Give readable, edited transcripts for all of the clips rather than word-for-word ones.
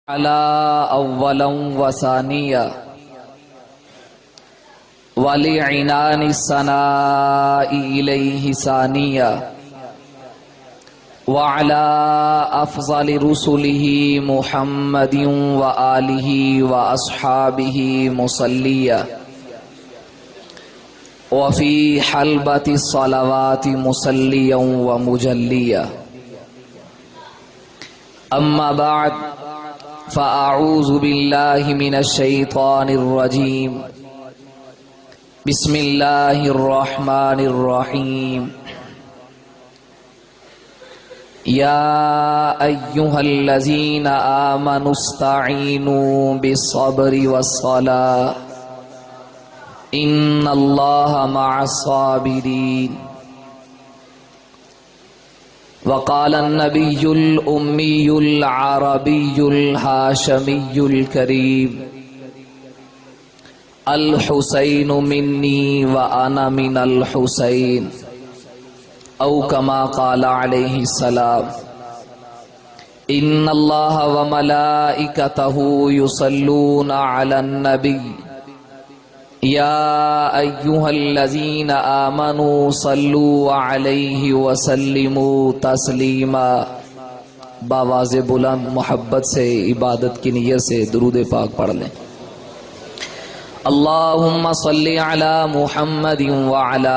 علا اولا و ثانیہ ولعنان الثناء الیہ ثانیہ وعلا افضل رسلہ محمد و آلہ و اصحابہ مصلیہ وفی حلبۃ الصلوات مصلیہ و مجلیہ اما بعد فأعوذ بالله من الشيطان الرجيم بسم الله الرحمن الرحيم يا أيها الذين آمنوا استعينوا بالصبر والصلاة إن الله مع الصابرين وقال النبي الأمي العربي الهاشمي الكريم الحسين مني وأنا من الحسين أو كما قال عليه السلام إن الله وملائكته يصلون على النبي يا أيها الذين آمنوا صلوا عليه وسلموا تسلیما۔ باواز بلند محبت سے عبادت کی نیت سے درود پاک پڑھ لیں۔ اللہم صلی علی محمد وعلی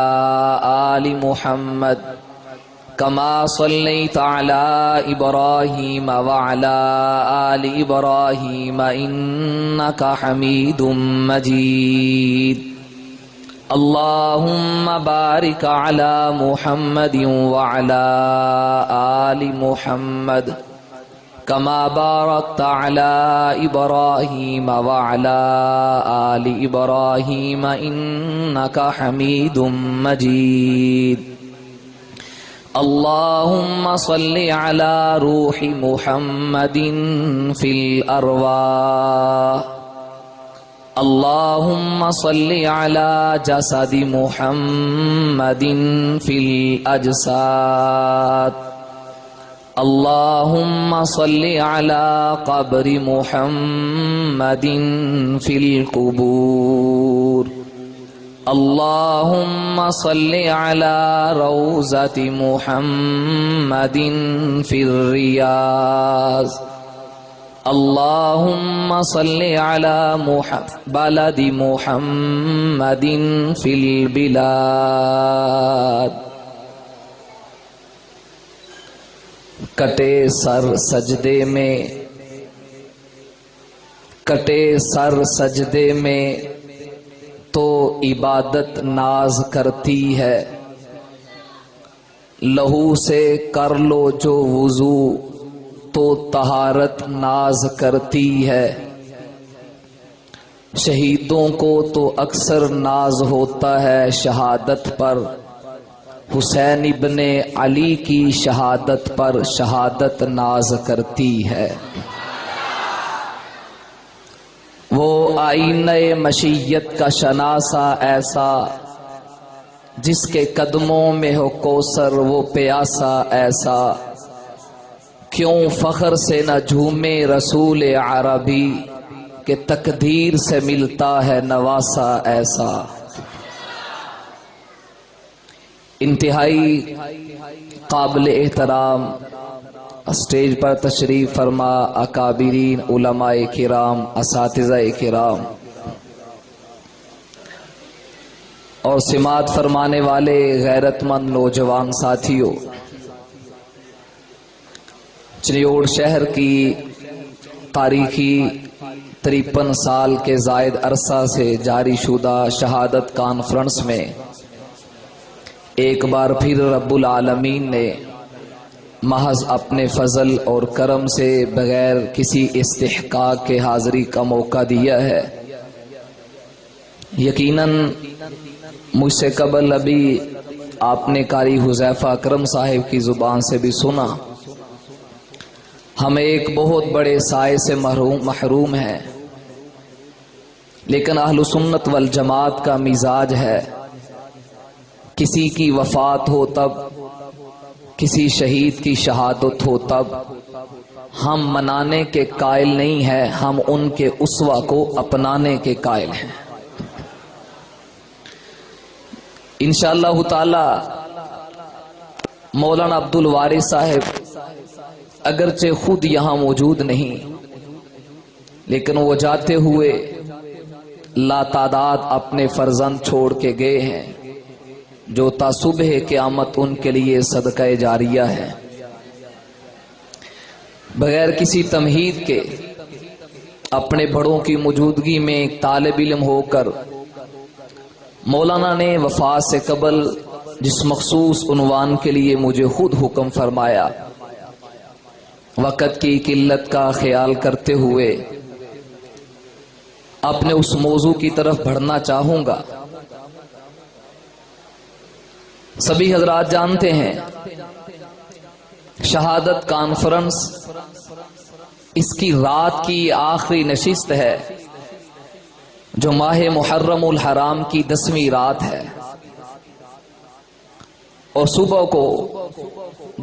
آل محمد كما صليت على إبراهيم وعلى آل إبراهيم إنك حميد مجيد اللهم بارك على محمد وعلى آل محمد كما باركت على إبراهيم وعلى آل إبراهيم إنك حميد مجيد اللهم صل على روح محمد في الأرواح اللهم صل على جسد محمد في الأجساد اللهم صل على قبر محمد في القبور اللهم صل على روضة محمد في الرياض اللهم صل على بلد محمد في البلاد۔ کٹے سر سجدے میں تو عبادت ناز کرتی ہے، لہو سے کر لو جو وضو تو طہارت ناز کرتی ہے۔ شہیدوں کو تو اکثر ناز ہوتا ہے شہادت پر، حسین ابن علی کی شہادت پر شہادت ناز کرتی ہے۔ وہ آئینہ مشیت کا شناسا ایسا، جس کے قدموں میں ہو کوثر وہ پیاسا ایسا، کیوں فخر سے نہ جھومے رسول عربی کہ تقدیر سے ملتا ہے نواسا ایسا۔ انتہائی قابل احترام اسٹیج پر تشریف فرما اکابرین علماء کرام، اساتذہ کرام اور سماعت فرمانے والے غیرت مند نوجوان ساتھیوں، چنیوڑ شہر کی تاریخی 53 سال کے زائد عرصہ سے جاری شدہ شہادت کانفرنس میں ایک بار پھر رب العالمین نے محض اپنے فضل اور کرم سے بغیر کسی استحقاق کے حاضری کا موقع دیا ہے۔ یقیناً مجھ سے قبل ابھی آپ نے قاری حذیفہ اکرم صاحب کی زبان سے بھی سنا، ہم ایک بہت بڑے سائے سے محروم ہیں، لیکن اہل سنت والجماعت کا مزاج ہے کسی کی وفات ہو تب، کسی شہید کی شہادت ہو تب ہم منانے کے قائل نہیں ہیں، ہم ان کے اسوہ کو اپنانے کے قائل ہیں۔ انشاءاللہ تعالی مولانا عبد الوارث صاحب اگرچہ خود یہاں موجود نہیں، لیکن وہ جاتے ہوئے لا تعداد اپنے فرزند چھوڑ کے گئے ہیں، جو تا صبح قیامت ان کے لیے صدقہ جاریہ ہے۔ بغیر کسی تمہید کے اپنے بڑوں کی موجودگی میں ایک طالب علم ہو کر مولانا نے وفات سے قبل جس مخصوص عنوان کے لیے مجھے خود حکم فرمایا، وقت کی قلت کا خیال کرتے ہوئے اپنے اس موضوع کی طرف بڑھنا چاہوں گا۔ سبھی حضرات جانتے ہیں شہادت کانفرنس اس کی رات کی آخری نشست ہے، جو ماہ محرم الحرام کی 10ویں رات ہے، اور صبح کو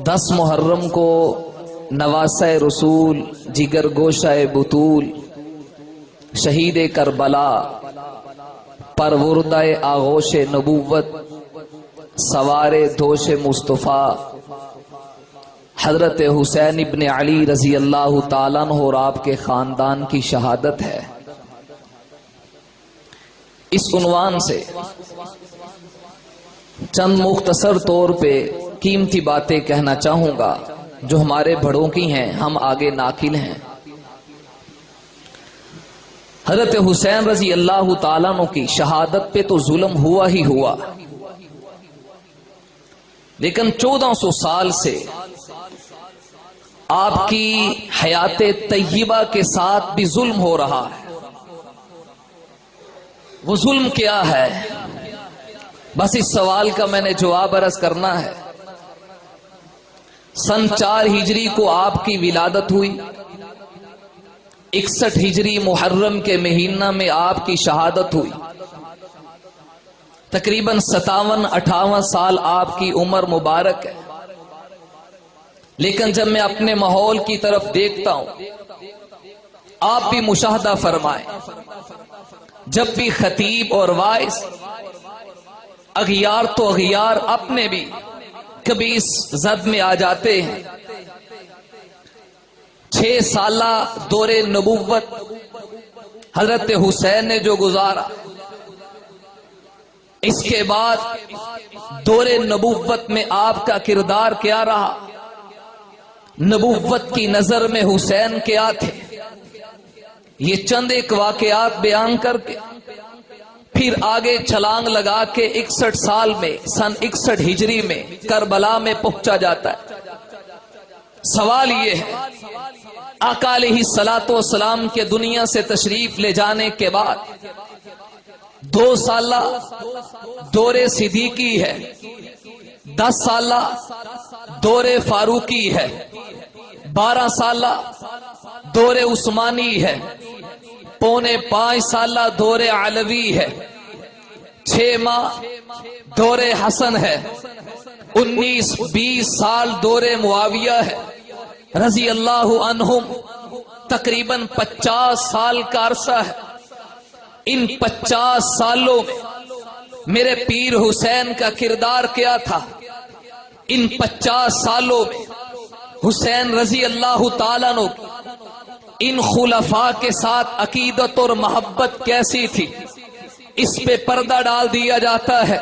10 محرم کو نواسہ رسول، جگر گوشہ بطول، شہید کربلا، پروردہ آغوش نبوت، سوار دوش مصطفیٰ حضرت حسین ابن علی رضی اللہ تعالیٰ عنہ اور آپ کے خاندان کی شہادت ہے۔ اس عنوان سے چند مختصر طور پہ قیمتی باتیں کہنا چاہوں گا جو ہمارے بڑوں کی ہیں، ہم آگے ناقل ہیں۔ حضرت حسین رضی اللہ تعالیٰ عنہ کی شہادت پہ تو ظلم ہوا ہی ہوا، لیکن 1400 سال سے آپ کی حیات طیبہ کے ساتھ بھی ظلم ہو رہا ہے۔ وہ ظلم کیا ہے؟ بس اس سوال کا میں نے جواب عرض کرنا ہے۔ سن 4 ہجری کو آپ کی ولادت ہوئی، 61 ہجری محرم کے مہینہ میں آپ کی شہادت ہوئی، تقریباً 57-58 سال آپ کی عمر مبارک ہے۔ لیکن جب میں اپنے ماحول کی طرف دیکھتا ہوں، آپ بھی مشاہدہ فرمائیں، جب بھی خطیب اور وائس اغیار تو اغیار اپنے بھی کبھی اس زد میں آ جاتے ہیں۔ 6 سالہ دور نبوت حضرت حسین نے جو گزارا، اس کے بعد دور نبوت میں آپ کا کردار کیا رہا، نبوت کی نظر میں حسین کیا تھے، یہ چند ایک واقعات بیان کر کے پھر آگے چھلانگ لگا کے 61 سال میں سن 61 ہجری میں کربلا میں پہنچا جاتا ہے۔ سوال یہ ہے، آقا علیہ الصلوۃ والسلام کے دنیا سے تشریف لے جانے کے بعد 2 سالہ دور صدیقی ہے، 10 سالہ دور فاروقی ہے، 12 سالہ دور عثمانی ہے، 4.25 سالہ دور علوی ہے، 6 ماہ دور حسن ہے، 19-20 سال دور معاویہ ہے رضی اللہ عنہم، تقریباً 50 سال کا عرصہ ہے۔ ان 50 سالوں میں میرے پیر حسین کا کردار کیا تھا؟ ان 50 سالوں میں حسین رضی اللہ تعالیٰ عنہ ان خلفاء کے ساتھ عقیدت اور محبت کیسی تھی؟ اس پہ پردہ ڈال دیا جاتا ہے،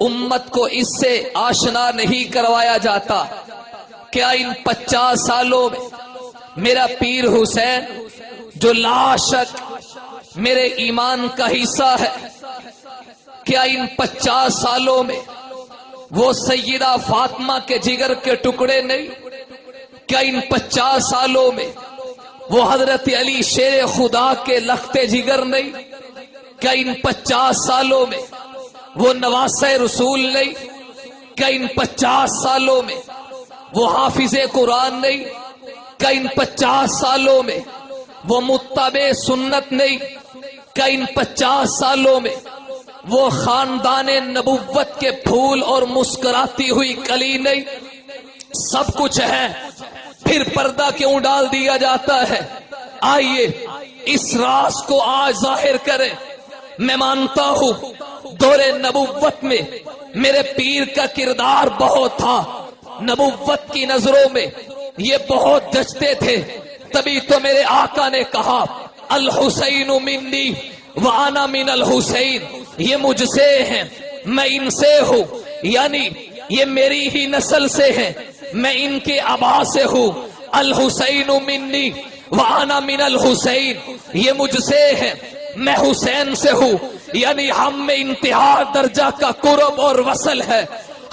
امت کو اس سے آشنا نہیں کروایا جاتا۔ کیا ان 50 سالوں میں میرا پیر حسین جو لا شک میرے ایمان کا حصہ ہے، کیا ان 50 سالوں میں وہ سیدہ فاطمہ کے جگر کے ٹکڑے نہیں؟ کیا ان 50 سالوں میں وہ حضرت علی شیر خدا کے لخت جگر نہیں؟ کیا ان 50 سالوں میں وہ نواسہ رسول نہیں؟ کیا ان 50 سالوں میں وہ حافظ قرآن نہیں؟ کیا ان 50 سالوں میں وہ متبع سنت نہیں؟ کیا ان 50 سالوں میں وہ خاندان نبوت کے پھول اور مسکراتی ہوئی کلی نہیں؟ سب کچھ ہے، پھر پردہ کیوں ڈال دیا جاتا ہے؟ آئیے اس راز کو آج ظاہر کریں۔ میں مانتا ہوں دور نبوت میں میرے پیر کا کردار بہت تھا، نبوت کی نظروں میں یہ بہت جچتے تھے، تبھی تو میرے آقا نے کہا الحسین منی وانا من الحسین، یہ مجھ سے ہیں میں ان سے ہوں، یعنی یہ میری ہی نسل سے ہیں، میں ان کے آبا سے ہوں۔ الحسین منی وانا من الحسین، یہ مجھ سے ہے میں حسین سے ہوں، یعنی ہم میں انتہا درجہ کا قرب اور وصل ہے،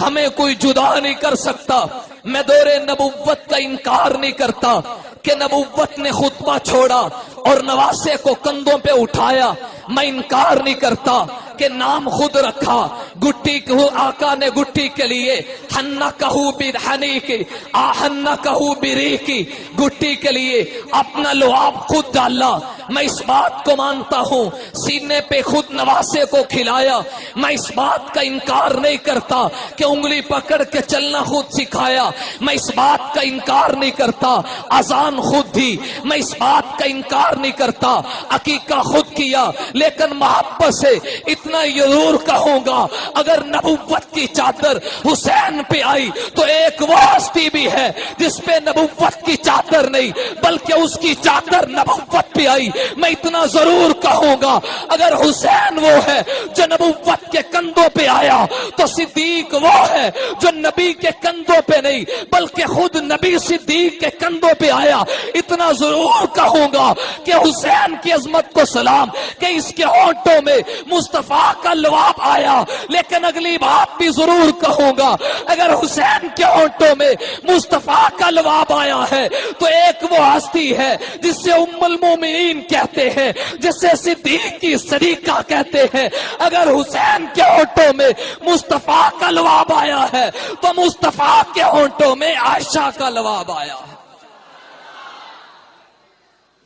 ہمیں کوئی جدا نہیں کر سکتا۔ میں دور نبوت کا انکار نہیں کرتا کہ نبوت نے خطبہ چھوڑا اور نواسے کو کندھوں پہ اٹھایا، میں انکار نہیں کرتا کہ نام خود رکھا، گٹی کو آقا نے گٹی کے لیے ہنہ کہو برہنی کی آہنہ کہو بری کی، گٹی کے لیے اپنا لعاب خود ڈالا۔ میں اس بات کو مانتا ہوں، سینے پہ خود نواسے کو کھلایا، میں اس بات کا انکار نہیں کرتا کہ انگلی پکڑ کے چلنا خود سکھایا، میں اس بات کا انکار نہیں کرتا اذان خود دی، میں اس بات کا انکار نہیں کرتا عقیقہ خود کیا، لیکن محبت سے اتنا ضرور کہوں گا اگر نبوت کی چادر حسین پہ آئی تو ایک وہ ہستی بھی ہے جس پہ نبوت کی چادر نہیں بلکہ اس کی چادر نبوت پہ آئی۔ میں اتنا ضرور کہوں گا اگر حسین وہ ہے جو نبوت کے کندھوں پہ آیا تو صدیق وہ ہے جو نبی کے کندھوں پہ نہیں بلکہ خود نبی صدیق کے کندھوں پہ آیا۔ اتنا ضرور کہوں گا کہ حسین کی عظمت کو سلام کہ اس کے ہونٹوں میں مصطفیٰ کا لعاب آیا، لیکن اگلی بات بھی ضرور کہوں گا اگر حسین کے ہونٹوں میں مصطفیٰ کا لعاب آیا ہے تو ایک وہ ہستی ہے جس سے ام المومنین کہتے ہیں، جسے صدیق کی صدیقہ کہتے ہیں، اگر حسین کے ہونٹوں میں مصطفیٰ کا لعاب آیا ہے تو مصطفیٰ کے ہونٹوں میں عائشہ کا لعاب آیا ہے۔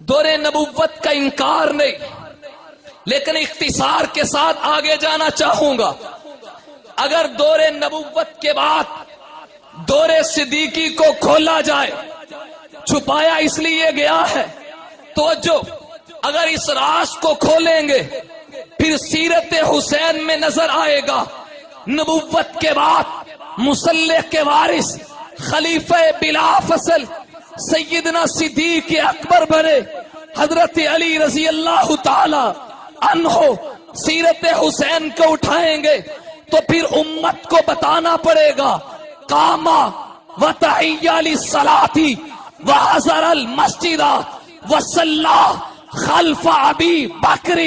دور نبوت کا انکار نہیں، لیکن اختصار کے ساتھ آگے جانا چاہوں گا۔ اگر دور نبوت کے بعد دور صدیقی کو کھولا جائے، چھپایا اس لیے گیا ہے، توجہ، اگر اس راز کو کھولیں گے پھر سیرت حسین میں نظر آئے گا نبوت کے بعد مصلح کے وارث خلیفہ بلا فصل سیدنا صدیق اکبر بنے حضرت علی رضی اللہ تعالی عنہ سیرت حسین کو اٹھائیں گے تو پھر امت کو بتانا پڑے گا قاما وتحیّا للصلاۃ وحضر المسجد وصلی خلف ابی بکر،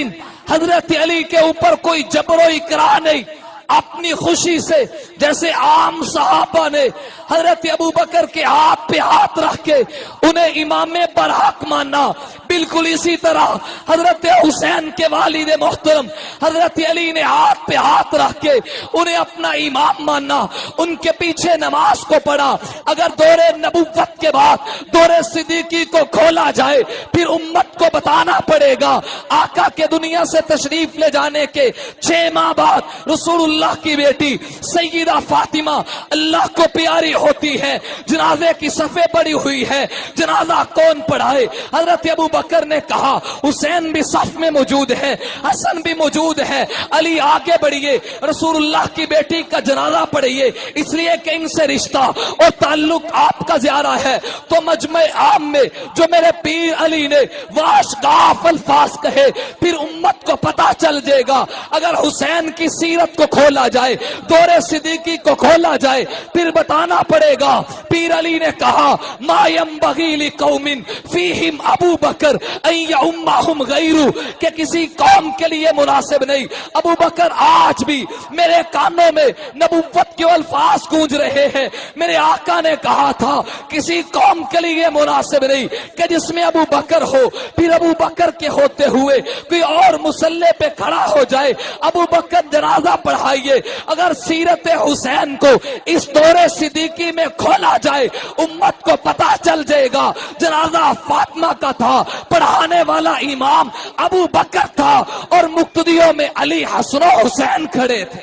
حضرت علی کے اوپر کوئی جبر و اکراہ نہیں، اپنی خوشی سے جیسے عام صحابہ نے حضرت ابو بکر کے ہاتھ پہ ہاتھ رکھ کے انہیں امام برحق مانا، بالکل اسی طرح حضرت حسین کے والد محترم حضرت علی نے ہاتھ پہ ہاتھ رکھ کے انہیں اپنا امام مانا، ان کے پیچھے نماز کو پڑھا۔ اگر دور نبوت کے بعد دور صدیقی کو کھولا جائے پھر امت کو بتانا پڑے گا آقا کے دنیا سے تشریف لے جانے کے 6 ماہ بعد رسول اللہ کی بیٹی سیدہ فاطمہ اللہ کو پیاری ہوتی ہے، جنازے کی صفیں پڑی ہوئی ہے، جنازہ کون پڑھائے؟ حضرت ابو بکر نے کہا حسین بھی صف میں موجود ہے، حسن بھی موجود ہے، علی آگے بڑھیے، رسول اللہ کی بیٹی کا جنازہ پڑھیے، اس لیے کہ ان سے رشتہ اور تعلق آپ کا زیادہ ہے۔ تو مجمع عام میں جو میرے پیر علی نے واشگاف الفاظ کہے پھر امت کو پتا چل جائے گا۔ اگر حسین کی سیرت کو کھولا جائے، دور صدیقی کو کھولا جائے، پھر بتانا پڑے گا پیر علی نے کہا ما ينبغي لقوم فيهم ابو بکر ان يؤمهم غیر، کہ کسی قوم کے لیے مناسب نہیں۔ ابو بکر آج بھی میرے کانوں میں نبوت کے الفاظ گونج رہے ہیں، میرے آقا نے کہا تھا کسی قوم کے لیے مناسب نہیں کہ جس میں ابو بکر ہو، پھر ابو بکر کے ہوتے ہوئے کوئی اور مصلی پہ کھڑا ہو جائے، ابو بکر جنازہ پڑھائیے۔ اگر سیرت حسین کو اس دور صدیقی میں کھولا جائے امت کو پتا چل جائے گا جنازہ فاطمہ کا تھا، پڑھانے والا امام ابو بکر تھا اور مقتدیوں میں علی حسن و حسین کھڑے تھے۔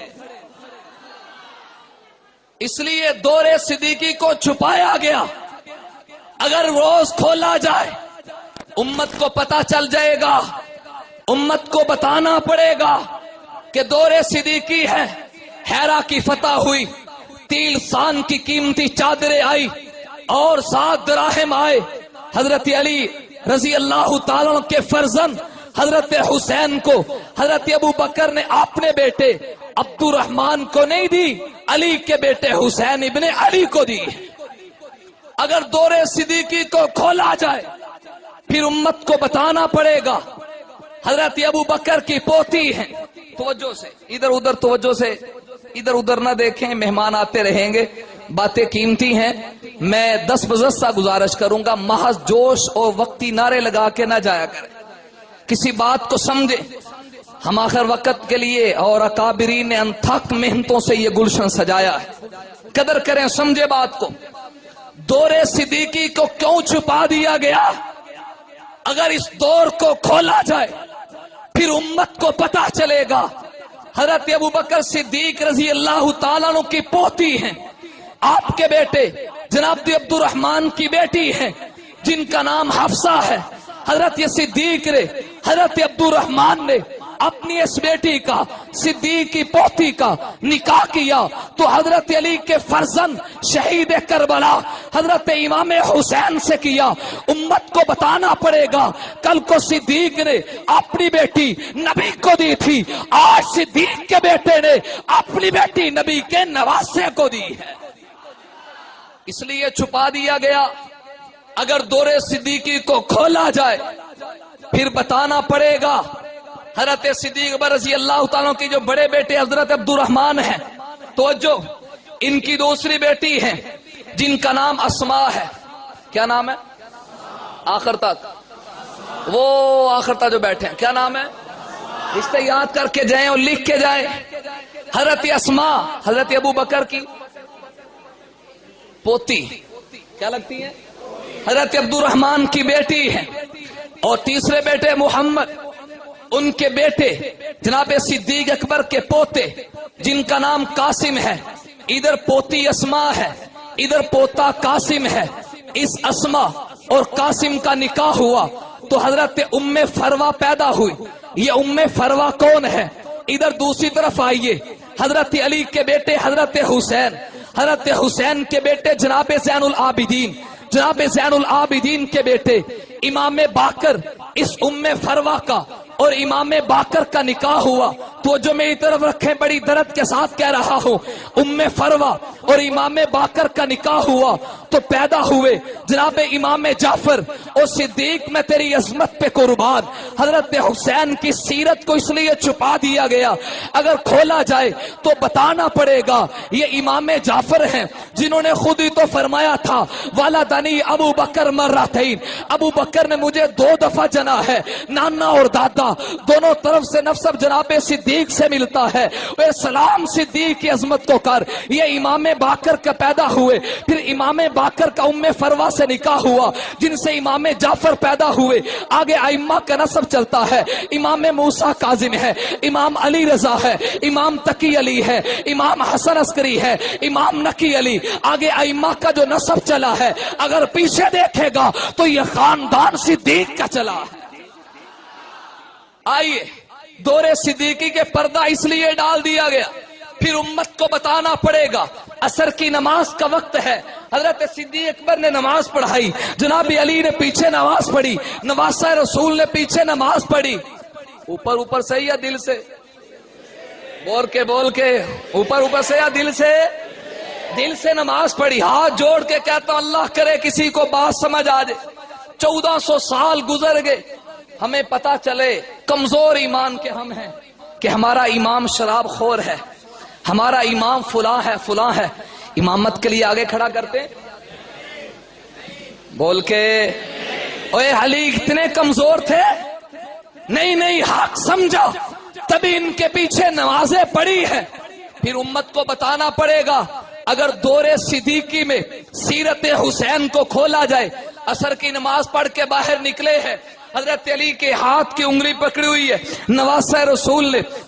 اس لیے دور صدیقی کو چھپایا گیا۔ اگر روز کھولا جائے امت کو پتا چل جائے گا، امت کو بتانا پڑے گا کہ دور صدیقی ہے، حیرا کی فتح ہوئی، تیل سان کی قیمتی چادریں آئی اور 7 دراہم آئے، حضرت علی رضی اللہ تعالیٰ کے فرزند حضرت حسین کو حضرت ابو بکر نے اپنے بیٹے عبد الرحمن کو نہیں دی، علی کے بیٹے حسین ابن علی کو دی۔ اگر دور صدیقی کو کھولا جائے پھر امت کو بتانا پڑے گا، حضرت ابو بکر کی پوتی ہیں، توجہ سے ادھر ادھر، توجہ سے ادھر ادھر نہ دیکھیں، مہمان آتے رہیں گے، باتیں قیمتی ہیں۔ میں 10 بزرگ سا گزارش کروں گا، محض جوش اور وقتی نعرے لگا کے نہ جایا کریں، کسی بات کو سمجھیں۔ ہم آخر وقت کے لیے اور اکابرین نے انتھک محنتوں سے یہ گلشن سجایا ہے، قدر کریں، سمجھے بات کو۔ دور صدیقی کو کیوں چھپا دیا گیا؟ اگر اس دور کو کھولا جائے پھر امت کو پتا چلے گا۔ حضرت ابو بکر صدیق رضی اللہ تعالیٰ عنہ کی پوتی ہیں، آپ کے بیٹے جناب عبد الرحمن کی بیٹی ہیں جن کا نام حفصہ ہے۔ حضرت صدیق نے، حضرت عبد الرحمن نے اپنی اس بیٹی کا، صدیق کی پوتی کا نکاح کیا تو حضرت علی کے فرزند شہید کربلا حضرت امام حسین سے کیا۔ امت کو بتانا پڑے گا، کل کو صدیق نے اپنی بیٹی نبی کو دی تھی، آج صدیق کے بیٹے نے اپنی بیٹی نبی کے نواسے کو دی ہے، اس لیے چھپا دیا گیا۔ اگر دور صدیقی کو کھولا جائے پھر بتانا پڑے گا۔ حضرت صدیق رضی اللہ تعالیٰ کی جو بڑے بیٹے حضرت عبد الرحمن ہیں، توجہ، ان کی دوسری بیٹی ہیں جن کا نام اسماء ہے۔ کیا نام ہے؟ آخر تک وہ آخر تک جو بیٹھے ہیں کیا نام ہے؟ رشتے یاد کر کے جائیں اور لکھ کے جائیں۔ حضرت اسماء حضرت ابو بکر کی پوتی کیا لگتی ہے؟ حضرت عبد الرحمن کی بیٹی ہے، اور تیسرے بیٹے محمد، ان کے بیٹے جناب صدیق اکبر کے پوتے جن کا نام قاسم ہے۔ ادھر پوتی اسماء ہے، ادھر پوتا قاسم ہے۔ اس اسماء اور قاسم کا نکاح ہوا تو حضرت ام فروا پیدا ہوئی۔ یہ ام فروا کون ہے؟ ادھر دوسری طرف آئیے، حضرت علی کے بیٹے حضرت حسین، حضرت حسین کے بیٹے جناب زین العابدین، جناب زین العابدین کے بیٹے امام باقر، اس ام فروا کا اور امام باقر کا نکاح ہوا تو جو میری طرف رکھیں، بڑی درد کے ساتھ کہہ رہا ہوں، ام فروا اور امام باقر کا نکاح ہوا تو پیدا ہوئے جناب امام جعفر اور صدیق۔ میں تیری عظمت پہ قربان، حضرت حسین کی سیرت کو اس لیے چھپا دیا گیا، اگر کھولا جائے تو بتانا پڑے گا۔ یہ امام جعفر ہیں جنہوں نے خود ہی تو فرمایا تھا، ولدنی ابو بکر مرتین، ابو بکر نے مجھے 2 دفعہ جنا ہے، نانا اور دادا دونوں طرف سے نسب جناب صدیق سے ملتا ہے۔ اے سلام صدیق کی عظمت کو کر۔ یہ امام باقر کا پیدا ہوئے، پھر امام باقر کا ام فروا سے نکاح ہوا جن سے امام جعفر پیدا ہوئے۔ آگے ائمہ کا نسب چلتا ہے، امام موسیٰ کاظم ہے، امام علی رضا ہے، امام تقی علی ہے، امام حسن عسکری ہے، امام نقی علی۔ آگے ائمہ کا جو نسب چلا ہے، اگر پیچھے دیکھے گا تو یہ خاندان صدیق کا چلا ہے۔ آئیے، دور صدیقی کے پردہ اس لیے ڈال دیا گیا، پھر امت کو بتانا پڑے گا۔ عصر کی نماز کا وقت ہے، حضرت صدیق اکبر نے نماز پڑھائی، جناب علی نے پیچھے نماز پڑھی، نواسہ رسول نے پیچھے نماز پڑھی۔ اوپر اوپر سے یا دل سے؟ بول کے اوپر سے یا دل سے؟ دل سے نماز پڑھی۔ ہاتھ جوڑ کے کہتا ہوں، اللہ کرے کسی کو بات سمجھ آ جائے۔ 1400 سال گزر گئے، ہمیں پتا چلے کمزور ایمان کے ہم ہیں کہ ہمارا امام شراب خور ہے، ہمارا امام فلاں ہے۔ امامت کے لیے آگے کھڑا کرتے بول کے، اوے علی اتنے کمزور تھے؟ نہیں، حق سمجھا، تبھی ان کے پیچھے نمازیں پڑھی ہے۔ پھر امت کو بتانا پڑے گا، اگر دور صدیقی میں سیرت حسین کو کھولا جائے، عصر کی نماز پڑھ کے باہر نکلے ہیں، حضرت علی کے ہاتھ کی انگلی پکڑی ہوئی ہے، نواسہ رسول نے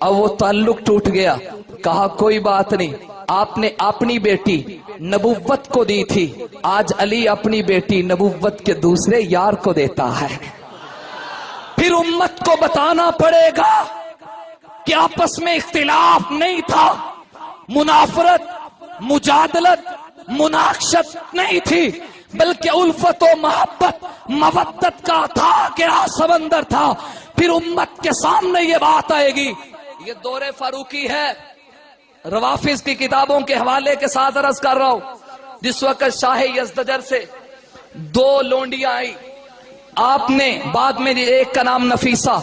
اب وہ تعلق ٹوٹ گیا. کہا کوئی بات نہیں, آپ نے اپنی بیٹی نبوت کو دی تھی, آج علی اپنی بیٹی نبوت کے دوسرے یار کو دیتا ہے. پھر امت کو بتانا پڑے گا کہ آپس میں اختلاف نہیں تھا, منافرت, مجادلت, مناقشت نہیں تھی, بلکہ الفت و محبت, مودت کا تھا گہرا سمندر تھا. پھر امت کے سامنے یہ بات آئے گی. یہ دور فاروقی ہے. روافظ کی کتابوں کے حوالے کے ساتھ عرض کر رہا ہوں. جس وقت شاہ یزدجر سے 2 لونڈیاں آئی, آپ نے بعد میں ایک کا نام نفیسہ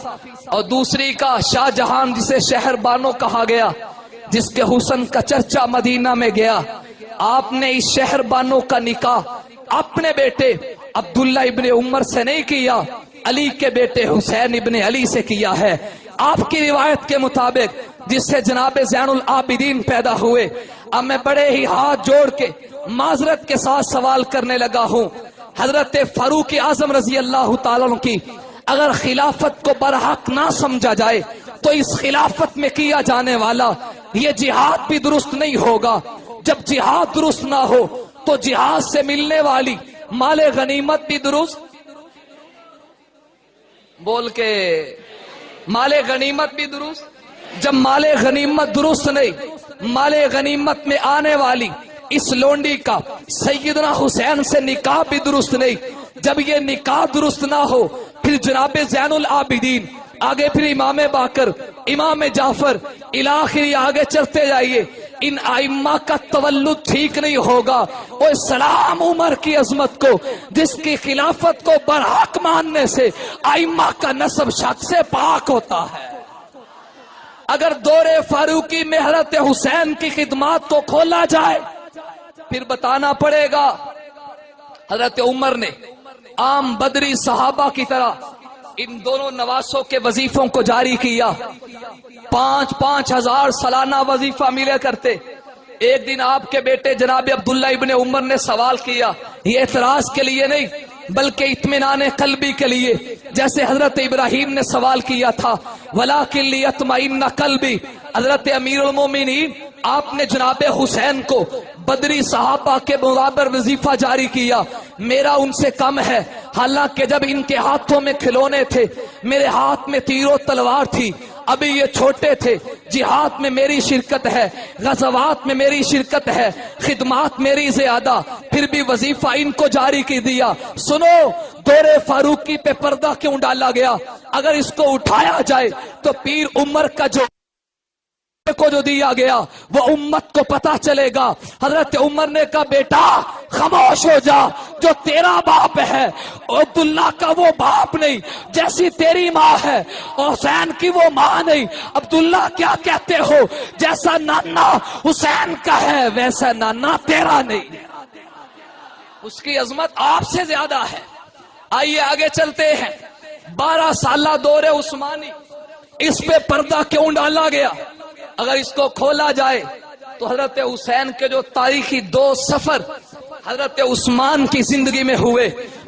اور دوسری کا شاہ جہان, جسے شہر بانو کہا گیا, جس کے حسن کا چرچا مدینہ میں گیا. آپ نے اس شہر بانو کا نکاح اپنے بیٹے عبداللہ ابن عمر سے نہیں کیا, علی کے بیٹے حسین ابن علی سے کیا ہے. آپ کی روایت کے مطابق جس سے جناب زین العابدین پیدا ہوئے. اب میں بڑے ہی ہاتھ جوڑ کے معذرت کے ساتھ سوال کرنے لگا ہوں, حضرت فاروق اعظم رضی اللہ تعالیٰ عنہ کی اگر خلافت کو برحق نہ سمجھا جائے تو اس خلافت میں کیا جانے والا یہ جہاد بھی درست نہیں ہوگا. جب جہاد درست نہ ہو تو جہاد سے ملنے والی مال غنیمت بھی درست, بول کے مال غنیمت بھی درست. جب مال غنیمت درست نہیں, مال غنیمت میں آنے والی اس لونڈی کا سیدنا حسین سے نکاح بھی درست نہیں. جب یہ نکاح درست نہ ہو پھر جناب زین العابدین, آگے پھر امام باقر, امام جعفر, الاخری آگے چلتے جائیے. ان ائمہ کا تولد ٹھیک نہیں ہوگا. اور سلام عمر کی عظمت کو, جس کی خلافت کو برحق ماننے سے ائمہ کا نسب شک سے پاک ہوتا ہے. اگر دور فاروقی میں حضرت حسین کی خدمات کو کھولا جائے پھر بتانا پڑے گا حضرت عمر نے عام بدری صحابہ کی طرح ان دونوں نواسوں کے وظیفوں کو جاری کیا. 5-5 ہزار سالانہ وظیفہ ملے کرتے. ایک دن آپ کے بیٹے جناب عبداللہ ابن عمر نے سوال کیا, یہ اعتراض کے لیے نہیں بلکہ اطمینان قلبی کے لیے, جیسے حضرت ابراہیم نے سوال کیا تھا وَلَٰكِن لِيَطْمَئِنَّ قَلْبِي. حضرت امیر المومنین آپ نے جناب حسین کو بدری صحابہ کے برابر وظیفہ جاری کیا. میرا ان سے کم ہے, حالانکہ جب ان کے ہاتھوں میں کھلونے تھے میرے ہاتھ میں تیر و تلوار تھی. ابھی یہ چھوٹے تھے, جہاد میں میری شرکت ہے, غزوات میں میری شرکت ہے, خدمات میری زیادہ, پھر بھی وظیفہ ان کو جاری کی دیا. سنو, دور فاروقی پہ پردہ کیوں ڈالا گیا؟ اگر اس کو اٹھایا جائے تو پیر عمر کا جو دیا گیا وہ امت کو پتا چلے گا. حضرت عمر نے کہا بیٹا خاموش ہو جا, جو تیرا باپ ہے عبداللہ کا وہ باپ نہیں, جیسی تیری ماں ہے حسین کی وہ ماں نہیں. عبداللہ کیا کہتے ہو, جیسا نانا حسین کا ہے ویسا نانا تیرا نہیں. اس کی عظمت آپ سے زیادہ ہے. آئیے آگے چلتے ہیں. 12 سالہ دور عثمانی, اس پہ پردہ کیوں ڈالا گیا؟ اگر اس کو کھولا جائے تو حضرت حسین کے جو تاریخی 2 سفر حضرت عثمان کی زندگی میں ہوئے,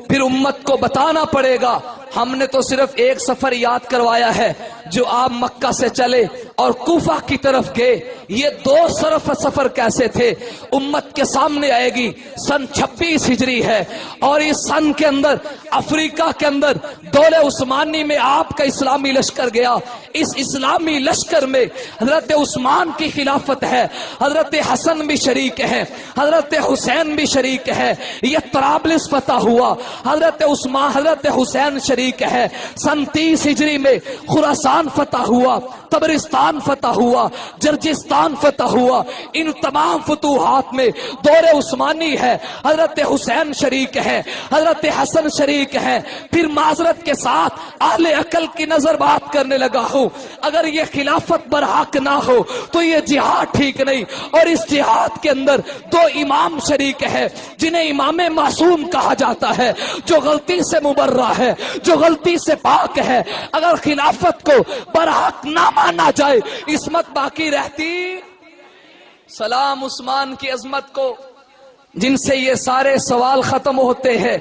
پھر امت کو بتانا پڑے گا. ہم نے تو صرف ایک سفر یاد کروایا ہے جو آپ مکہ سے چلے اور کوفہ کی طرف گئے. یہ 2 سفر کیسے تھے امت کے سامنے آئے گی. سن 26 ہجری ہے اور اس سن کے اندر افریقہ کے اندر دور عثمانی میں آپ کا اسلامی لشکر گیا. اس اسلامی لشکر میں حضرت عثمان کی خلافت ہے, حضرت حسن بھی شریک ہے, حضرت حسین بھی شریک ہے. یہ طرابلس فتح ہوا, حضرت عثمان حضرت حسین شریک ہے. سن 30 ہجری میں خراسان فتح ہوا, تبرستان فتح ہوا, جرجستان فتح ہوا. ان تمام فتوحات میں دور عثمانی ہے, حضرت حسین شریک ہے, حضرت حسن شریک ہے. پھر معذرت کے ساتھ اہل عقل کی نظر بات کرنے لگا ہوں, اگر یہ خلافت برحق نہ ہو تو یہ جہاد ٹھیک نہیں. اور اس جہاد کے اندر 2 امام شریک ہے جنہیں امام معصوم کہا جاتا ہے, جو غلطی سے مبرہ ہے, جو غلطی سے پاک ہے. اگر خلافت کو برحق نہ مانا جائے عصمت باقی رہتی. سلام عثمان کی عظمت کو, جن سے یہ سارے سوال ختم ہوتے ہیں.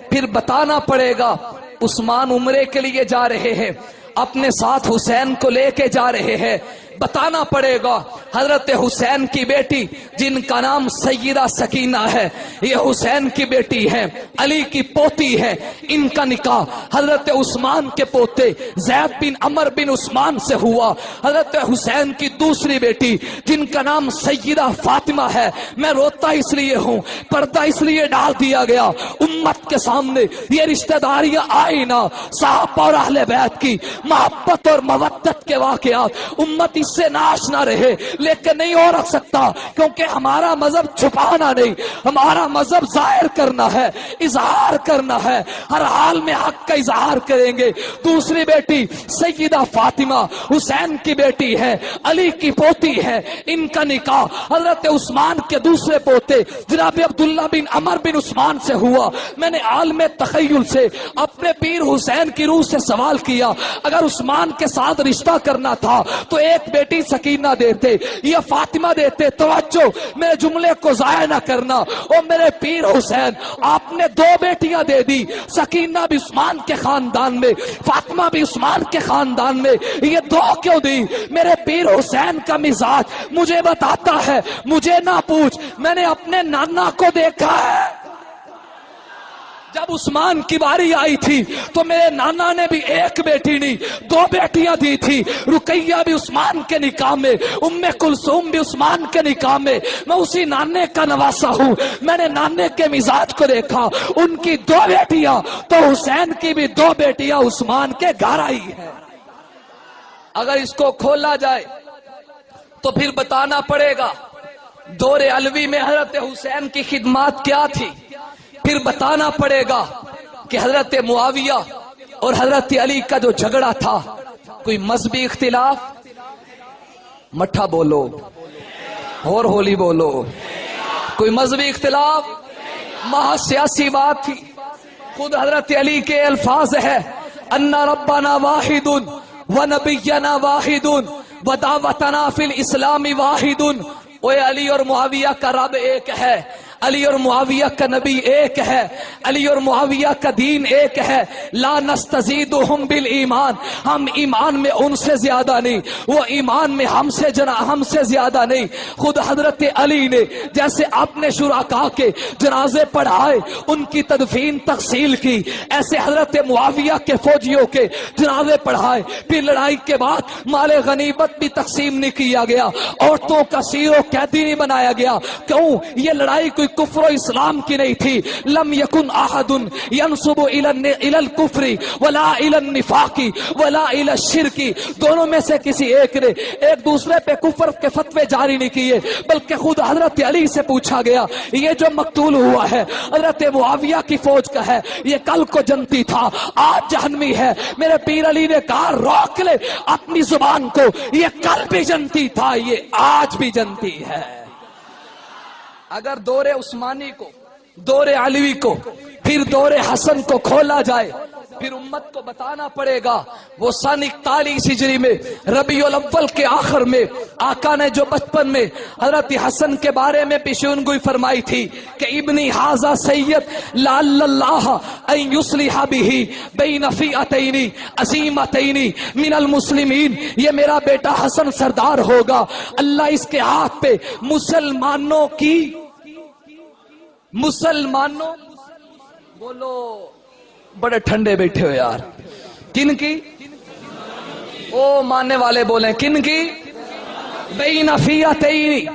پھر بتانا پڑے گا عثمان عمرے کے لیے جا رہے ہیں. اپنے ساتھ حسین کو لے کے جا رہے ہیں. بتانا پڑے گا حضرت حسین کی بیٹی جن کا نام سیدہ سکینہ ہے، یہ حسین کی بیٹی ہے، علی کی پوتی ہے. ان کا نکاح حضرت عثمان کے پوتے زید بن عمر بن عثمان سے ہوا. حضرت حسین کی دوسری بیٹی جن کا نام سیدہ فاطمہ ہے. میں روتا اس لیے ہوں، پردہ اس لیے ڈال دیا گیا امت کے سامنے یہ رشتہ داریاں آئی نا، صحابہ اور اہل بیت کی محبت اور مودت کے واقعات امت سے ناش نہ رہے. لیکن نہیں ہو رکھ سکتا، کیونکہ ہمارا مذہب چھپانا نہیں، ہمارا مذہب ظاہر کرنا ہے، اظہار کرنا ہے. ہر حال میں حق کا اظہار کریں گے. دوسری بیٹی سیدہ فاطمہ حسین کی بیٹی ہے، علی کی پوتی ہے. ان کا نکاح حضرت عثمان کے دوسرے پوتے جناب عبداللہ بن عمر بن عثمان سے ہوا. میں نے عالم تخیل سے اپنے پیر حسین کی روح سے سوال کیا، اگر عثمان کے ساتھ رشتہ کرنا تھا تو ایک بیٹی سکینہ دیتے یا فاطمہ دیتے. توجہ، میرے جملے کو ضائع نہ کرنا. اور میرے پیر حسین آپ نے دو بیٹیاں دے دی، سکینہ بھی عثمان کے خاندان میں، فاطمہ بھی عثمان کے خاندان میں. یہ دو کیوں دی؟ میرے پیر حسین کا مزاج مجھے بتاتا ہے. مجھے نہ پوچھ، میں نے اپنے نانا کو دیکھا ہے. جب عثمان کی باری آئی تھی تو میرے نانا نے بھی ایک بیٹی نہیں دو بیٹیاں دی تھی. رقیہ بھی عثمان کے نکاح میں، ام کلثوم بھی عثمان کے نکاح میں. میں اسی نانے کا نواسا ہوں. میں نے نانے کے مزاج کو دیکھا. ان کی دو بیٹیاں تو حسین کی بھی دو بیٹیاں عثمان کے گھر آئی ہیں. اگر اس کو کھولا جائے تو پھر بتانا پڑے گا دور علوی میں حضرت حسین کی خدمات کیا تھی. پھر بتانا پڑے گا کہ حضرت معاویہ اور حضرت علی کا جو جھگڑا تھا، کوئی مذہبی اختلاف، مٹھا بولو اور ہولی بولو، کوئی مذہبی اختلاف، محض سیاسی بات تھی. خود حضرت علی کے الفاظ ہے، ان ربنا واحد ونبینا واحد ودعوتنا فی الاسلام واحد. اوے علی اور معاویہ کا رب ایک ہے، علی اور معاویہ کا نبی ایک ہے، علی اور معاویہ کا دین ایک ہے. لا نستزیدہم بالایمان، ہم ایمان میں ان سے زیادہ نہیں، وہ ایمان میں ہم سے زیادہ نہیں. خود حضرت علی نے جیسے اپنے شرکاء کے جنازے پڑھائے، ان کی تدفین تغسیل کی، ایسے حضرت معاویہ کے فوجیوں کے جنازے پڑھائے. پھر لڑائی کے بعد مال غنیمت بھی تقسیم نہیں کیا گیا، عورتوں کا سیر و قیدی نہیں بنایا گیا. کیوں؟ یہ لڑائی کوئی کفر و اسلام کی نہیں تھی. لم یکن احد ینسب الی الکفر ولا الی النفاق ولا الی الشرک. دونوں میں سے کسی ایک نے ایک دوسرے پہ کفر کے فتوے جاری نہیں کیے، بلکہ خود حضرت علی سے پوچھا گیا، یہ جو مقتول ہوا ہے حضرت معاویہ کی فوج کا ہے، یہ کل کو جنتی تھا آج جہنمی ہے. میرے پیر علی نے کہا روک لے اپنی زبان کو، یہ کل بھی جنتی تھا، یہ آج بھی جنتی ہے. اگر دور عثمانی کو، دور علوی کو، پھر دور حسن کو کھولا جائے، پھر امت کو بتانا پڑے گا وہ سن 41 ہجری میں ربیع الاول کے آخر میں آقا نے جو بچپن میں حضرت حسن کے بارے میں پیشینگوئی فرمائی تھی کہ ابنی ھذا سید لعل اللہ ان یصلح بہ بین فئتین عظیمتین من المسلمین، یہ میرا بیٹا حسن سردار ہوگا، اللہ اس کے ہاتھ پہ مسلمانوں بولو، بڑے ٹھنڈے بیٹھے ہو یار، کن کی؟ او ماننے والے بولیں کن کی؟ بین فئتین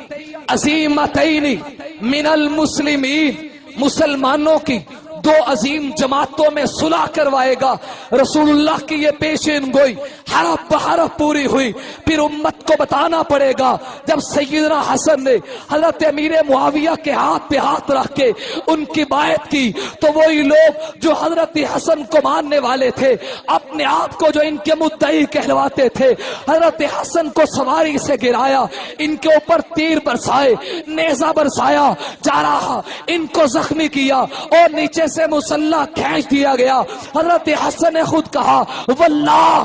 عظیمتین من المسلمین، مسلمانوں کی دو عظیم جماعتوں میں صلح کروائے گا. رسول اللہ کی یہ پیشین گوئی حرف بحرف پوری ہوئی. پھر امت کو بتانا پڑے گا جب سیدنا حسن نے حضرت امیر معاویہ کے ہاتھ پہ ہاتھ رکھ کے ان کی بیعت کی، تو وہی لوگ جو حضرت حسن کو ماننے والے تھے، اپنے آپ کو جو ان کے مدعی کہلواتے تھے، حضرت حسن کو سواری سے گرایا، ان کے اوپر تیر برسائے، نیزہ برسایا جا رہا، ان کو زخمی کیا اور نیچے سے مسلح کھینچ دیا گیا. حضرت حسن نے خود کہا واللہ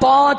5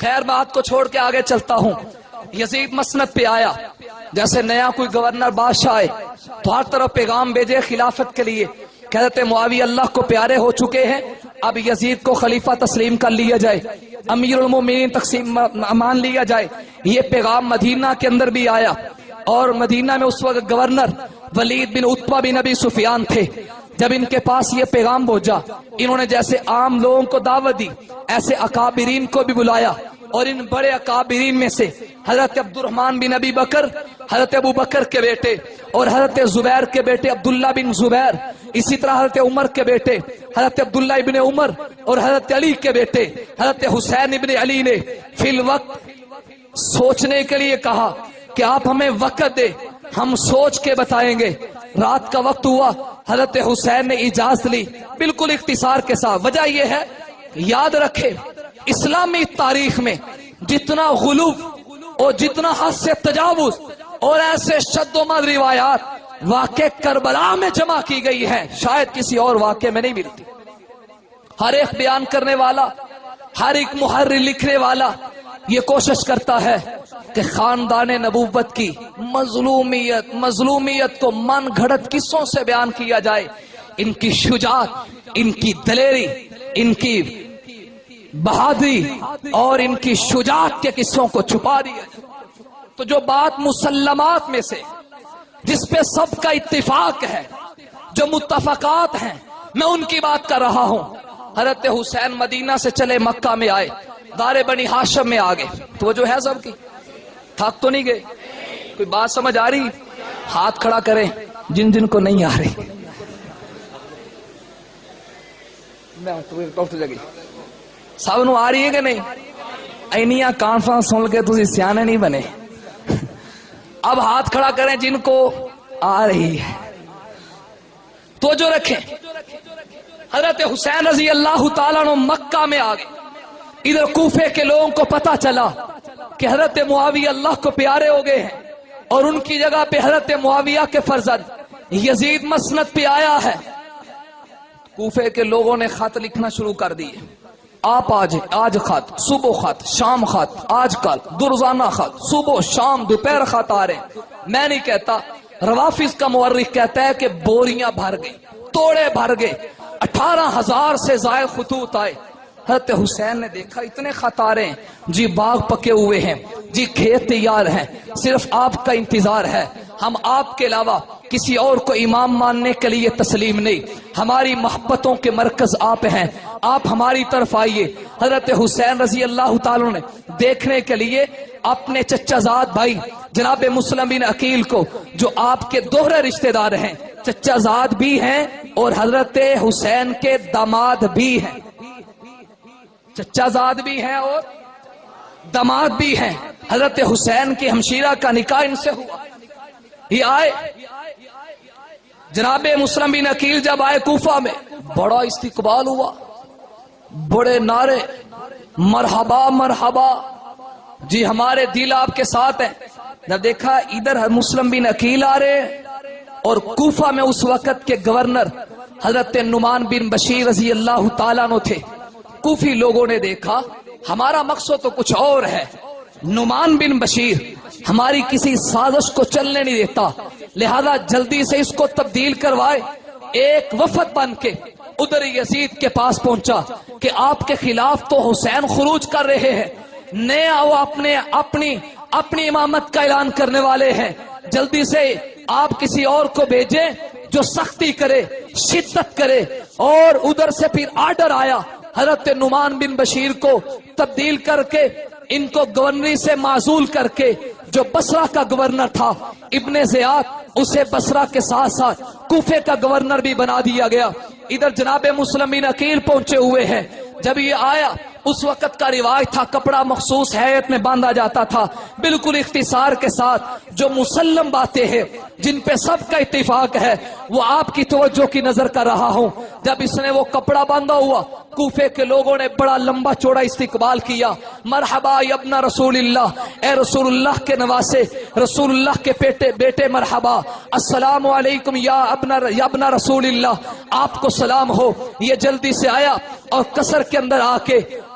خیر بات کو چھوڑ کے آگے چلتا ہوں. یزید مسند پہ آیا. جیسے نیا کوئی گورنر بادشاہ آئے تو ہر طرف پیغام بھیجے خلافت کے لیے. کہتے معاویہ اللہ کو پیارے ہو چکے ہیں, اب یزید کو خلیفہ تسلیم کر لیا جائے, امیر المومنین تقسیم مان لیا جائے. یہ پیغام مدینہ کے اندر بھی آیا, اور مدینہ میں اس وقت گورنر ولید بن عتبہ بن ابی سفیان تھے. جب ان کے پاس یہ پیغام پہنچا, انہوں نے جیسے عام لوگوں کو دعوت دی ایسے اکابرین کو بھی بلایا, اور ان بڑے اکابرین میں سے حضرت عبد الرحمن بن ابی بکر, حضرت ابو بکر کے بیٹے, اور حضرت زبیر کے بیٹے عبداللہ بن زبیر, اسی طرح حضرت عمر کے بیٹے حضرت عبداللہ ابن عمر, اور حضرت علی کے بیٹے حضرت حسین ابن علی نے فی الوقت سوچنے کے لیے کہا کہ آپ ہمیں وقت دے, ہم سوچ کے بتائیں گے. رات کا وقت ہوا, حضرت حسین نے اجازت لی بالکل اختصار کے ساتھ. وجہ یہ ہے, یاد رکھے اسلامی تاریخ میں جتنا غلو اور جتنا حد سے تجاوز اور ایسے شد و مد روایات واقع کربلا میں جمع کی گئی ہے, شاید کسی اور واقعے میں نہیں ملتی. ہر ایک بیان کرنے والا, ہر ایک محرر لکھنے والا یہ کوشش کرتا ہے کہ خاندان نبوت کی مظلومیت کو من گھڑت قصوں سے بیان کیا جائے, ان کی شجاعت, ان کی دلیری, ان کی بہادری اور ان کی شجاعت کے قصوں کو چھپا دیا. تو جو بات مسلمات میں سے جس پہ سب کا اتفاق ہے, جو متفقات ہیں, میں ان کی بات کر رہا ہوں. حضرت حسین مدینہ سے چلے مکہ میں آئے, دار بنی ہاشم میں آگے. تو وہ جو ہے سب کی تھک تو نہیں گئے؟ کوئی بات سمجھ آ رہی؟ ہاتھ کھڑا کریں جن جن کو نہیں آ رہی. سب نو آ رہی ہے کہ نہیں؟ اینیاں کانفرنس سن کے تسی سیانے نہیں بنے. اب ہاتھ کھڑا کریں جن کو آ رہی ہے. تو جو رکھیں, حضرت حسین رضی اللہ تعالیٰ عنہ مکہ میں آگے. ادھر کوفے کے لوگوں کو پتا چلا کہ حضرت معاویہ اللہ کو پیارے ہو گئے ہیں, اور ان کی جگہ پہ حضرت معاویہ کے فرزند یزید مسند پہ آیا ہے. کوفے کے لوگوں نے خط لکھنا شروع کر دیے. آپ آج خط, صبح خط, شام خط, آج کل درزانہ خط, صبح شام دوپہر خط آ رہے ہیں. میں نہیں کہتا, روافظ کا مورخ کہتا ہے کہ بوریاں بھر گئی, توڑے بھر گئے, 18,000 سے زائد خطوط آئے. حضرت حسین نے دیکھا اتنے خط آ رہے ہیں, جی باغ پکے ہوئے ہیں, جی کھیت تیار ہیں, صرف آپ کا انتظار ہے, ہم آپ کے علاوہ کسی اور کو امام ماننے کے لیے تسلیم نہیں, ہماری محبتوں کے مرکز آپ ہیں, آپ ہماری طرف آئیے. حضرت حسین رضی اللہ تعالیٰ نے دیکھنے کے لیے اپنے چچا زاد بھائی جناب مسلم بن عقیل کو, جو آپ کے دوہرے رشتہ دار ہیں, چچا زاد بھی ہیں اور حضرت حسین کے داماد بھی ہیں, چچا زاد بھی ہیں اور داماد بھی ہیں. حضرت حسین کی ہمشیرہ کا نکاح ان سے ہوا. یہ آئے, جناب مسلم بن عقیل جب آئے کوفہ میں, بڑا استقبال ہوا, بڑے نعرے, مرحبا مرحبا, جی ہمارے دل آپ کے ساتھ ہیں. جب دیکھا ادھر مسلم بن عقیل آ رہے, اور کوفہ میں اس وقت کے گورنر حضرت نعمان بن بشیر رضی اللہ تعالیٰ عنہ تھے. کوفی لوگوں نے دیکھا ہمارا مقصد تو کچھ اور ہے, نعمان بن بشیر ہماری کسی سازش کو چلنے نہیں دیتا, لہذا جلدی سے اس کو تبدیل کروائے. ایک وفد بن کے ادھر یزید کے پاس پہنچا کہ آپ کے خلاف تو حسین خروج کر رہے ہیں, نیا وہ اپنی امامت کا اعلان کرنے والے ہیں, جلدی سے آپ کسی اور کو بھیجیں جو سختی کرے, شدت کرے. اور ادھر سے پھر آرڈر آیا حضرت نعمان بن بشیر کو تبدیل کر کے, ان کو گورنری سے معزول کر کے, جو بصرہ کا گورنر تھا ابن زیاد, اسے بصرہ کے ساتھ ساتھ کوفے کا گورنر بھی بنا دیا گیا. ادھر جناب مسلم بن عقیل پہنچے ہوئے ہیں. جب یہ آیا, اس وقت کا رواج تھا کپڑا مخصوص حیت میں باندھا جاتا تھا, بالکل اختصار کے ساتھ. جو مسلم باتیں ہیں جن پہ سب کا اتفاق ہے وہ آپ کی توجہ کی نظر کر رہا ہوں. جب اس نے وہ کپڑا باندھا ہوا, کوفے کے لوگوں نے بڑا لمبا چوڑا استقبال کیا. مرحبا یا ابن رسول اللہ, اے رسول اللہ کے نواسے, رسول اللہ کے بیٹے مرحبا, السلام علیکم یا ابن رسول اللہ, آپ کو سلام ہو. یہ جلدی سے آیا اور قصر کے اندر آ کے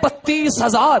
32,000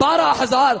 12,000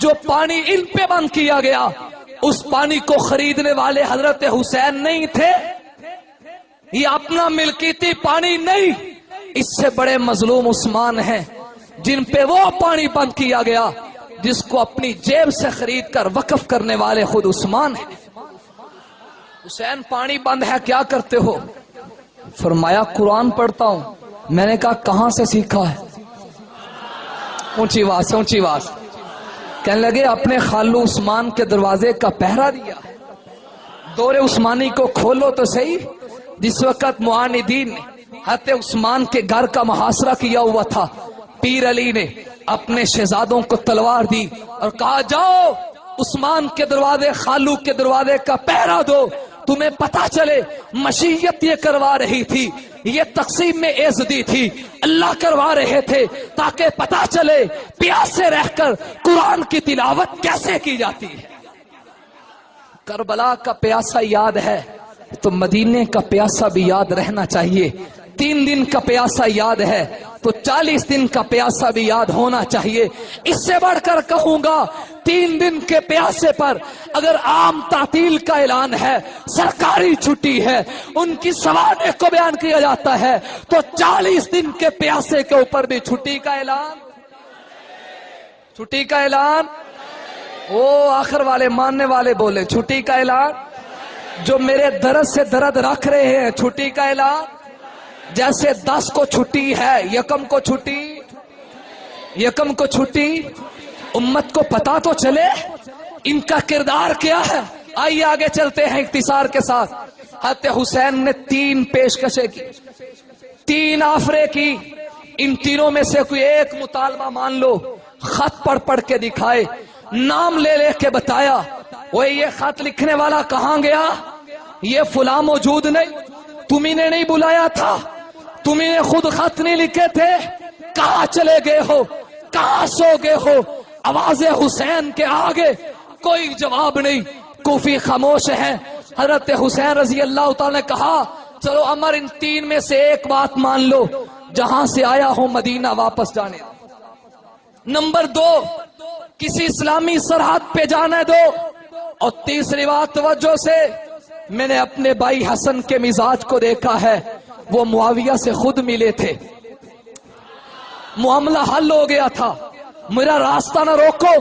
جو پانی ان پہ بند کیا گیا اس پانی کو خریدنے والے حضرت حسین نہیں تھے، یہ اپنا ملکیتی پانی نہیں، اس سے بڑے مظلوم عثمان ہیں جن پہ وہ پانی بند کیا گیا جس کو اپنی جیب سے خرید کر وقف کرنے والے خود عثمان ہیں۔ حسین پانی بند ہے کیا کرتے ہو؟ فرمایا قرآن پڑھتا ہوں۔ میں نے کہا کہاں سے سیکھا ہے؟ اونچی آواز سے اونچی آواز۔ کہنے لگے اپنے خالو عثمان کے دروازے کا پہرا دیا۔ دور عثمانی کو کھولو تو صحیح، جس وقت معاندین نے حضرت عثمان کے گھر کا محاصرہ کیا ہوا تھا، پیر علی نے اپنے شہزادوں کو تلوار دی اور کہا جاؤ عثمان کے دروازے، خالو کے دروازے کا پہرا دو، تمہیں پتا چلے مشیت یہ کروا رہی تھی، یہ تقسیم میں عزتی تھی، اللہ کروا رہے تھے تاکہ پتا چلے پیاسے رہ کر قرآن کی تلاوت کیسے کی جاتی ہے۔ کربلا کا پیاسا یاد ہے تو مدینے کا پیاسا بھی یاد رہنا چاہیے۔ 3 دن کا پیاسا یاد ہے تو 40 دن کا پیاسا بھی یاد ہونا چاہیے۔ اس سے بڑھ کر کہوں گا 3 دن کے پیاسے پر اگر عام تعطیل کا اعلان ہے، سرکاری چھٹی ہے، ان کی سوانح کو بیان کیا جاتا ہے، تو 40 دن کے پیاسے کے اوپر بھی چھٹی کا اعلان، چھٹی کا اعلان۔ او آخر والے ماننے والے بولے چھٹی کا اعلان۔ جو میرے درد سے درد رکھ رہے ہیں چھٹی کا اعلان۔ جیسے 10 کو چھٹی ہے، یکم کو چھٹی، یکم کو چھٹی، امت کو پتا تو چلے ان کا کردار کیا ہے۔ آئیے آگے چلتے ہیں اختصار کے ساتھ۔ حضرت حسین نے 3 پیشکشیں کی، 3 آفرے کی، ان تینوں میں سے کوئی ایک مطالبہ مان لو۔ خط پڑھ کے دکھائے، نام لے لے کے بتایا، وہ یہ خط لکھنے والا کہاں گیا؟ یہ فلاں موجود نہیں، تمہیں نے نہیں بلایا تھا، تمہیں نے خود خط نہیں لکھے تھے، کہاں چلے گئے ہو، کہاں سو گئے ہو؟ آواز حسین کے آگے کوئی جواب نہیں، کوفی خاموش ہیں۔ حضرت حسین رضی اللہ تعالی نے کہا چلو عمر ان 3 میں سے ایک بات مان لو، جہاں سے آیا ہوں مدینہ واپس جانے دو۔ نمبر 2 کسی اسلامی سرحد پہ جانے دو، اور تیسری بات توجہ سے، میں نے اپنے بھائی حسن کے مزاج کو دیکھا ہے، وہ معاویہ سے خود ملے تھے، معاملہ حل ہو گیا تھا، میرا راستہ نہ روکو،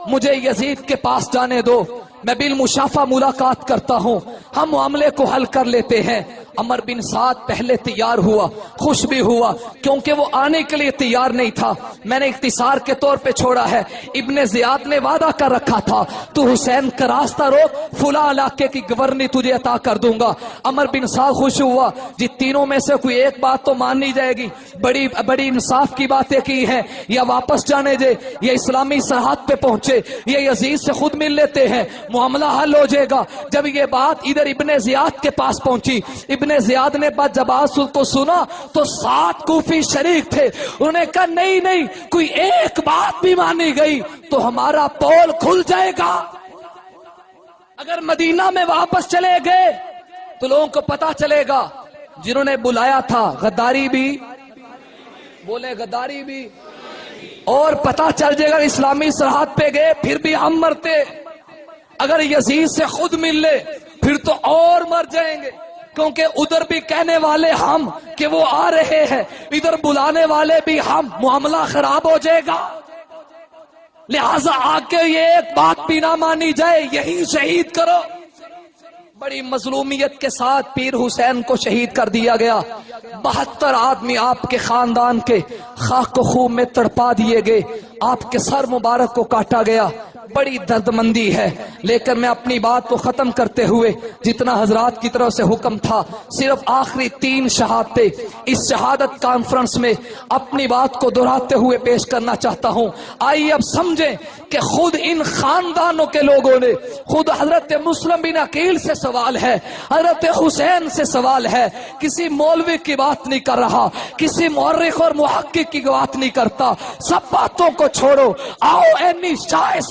مجھے یزید کے پاس جانے دو، میں بالمشافہ ملاقات کرتا ہوں، ہم معاملے کو حل کر لیتے ہیں۔ عمر بن سعد پہلے تیار ہوا، خوش بھی ہوا، کیونکہ وہ آنے کے لیے تیار نہیں تھا۔ میں نے اختصار کے طور پہ چھوڑا ہے، ابن زیاد نے وعدہ کر رکھا تھا تو حسین کا راستہ روک، فلاں علاقے کی گورنی تجھے عطا کر دوں گا۔ عمر بن سعد خوش ہوا، جی تینوں میں سے کوئی ایک بات تو ماننی جائے گی، بڑی بڑی انصاف کی باتیں کی ہیں، یا واپس جانے دے یا اسلامی سرحد پہ پہنچے یا یزید سے خود مل لیتے ہیں، معاملہ حل ہو جائے گا۔ جب یہ بات ادھر ابن زیاد کے پاس پہنچی، ابن زیاد نے بات جب کو سنا تو 7 کوفی شریک تھے، انہوں نے کہا نہیں نہیں، کوئی ایک بات بھی مانی گئی تو ہمارا پول کھل جائے گا۔ اگر مدینہ میں واپس چلے گئے تو لوگوں کو پتا چلے گا جنہوں نے بلایا تھا غداری بھی، بولے غداری بھی، اور پتا چل جائے گا اسلامی سرحد پہ گئے پھر بھی ہم مرتے، اگر یزید سے خود مل لے پھر تو اور مر جائیں گے، کیونکہ ادھر بھی کہنے والے ہم کہ وہ آ رہے ہیں، ادھر بلانے والے بھی ہم، معاملہ خراب ہو جائے گا۔ لہذا آگے یہ ایک بات بھی نہ مانی جائے، یہی شہید کرو۔ بڑی مظلومیت کے ساتھ پیر حسین کو شہید کر دیا گیا، 72 آدمی آپ کے خاندان کے خاک و خون میں تڑپا دیے گئے، آپ کے سر مبارک کو کاٹا گیا، بڑی درد مندی ہے۔ لیکن میں اپنی بات کو ختم کرتے ہوئے، جتنا حضرات کی طرف سے حکم تھا، صرف آخری 3 شہادتیں اس شہادت کانفرنس میں اپنی بات کو دہراتے ہوئے پیش کرنا چاہتا ہوں۔ آئیے اب سمجھیں کہ خود ان خاندانوں کے لوگوں نے، خود حضرت مسلم بن عقیل سے سوال ہے، حضرت حسین سے سوال ہے، کسی مولوی کی بات نہیں کر رہا، کسی مورخ اور محقق کی بات نہیں کرتا، سب باتوں کو چھوڑو، آؤ اینی شاہ